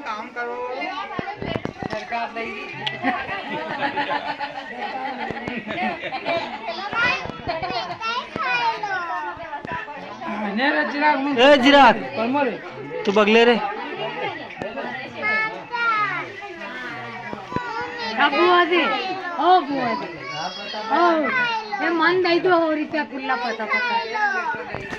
काम करो सरकार जिराग तू बगले रे बुआजी ओ बुआजी ओ ये मन दई दो हो रीत्या पुल्ला पता पता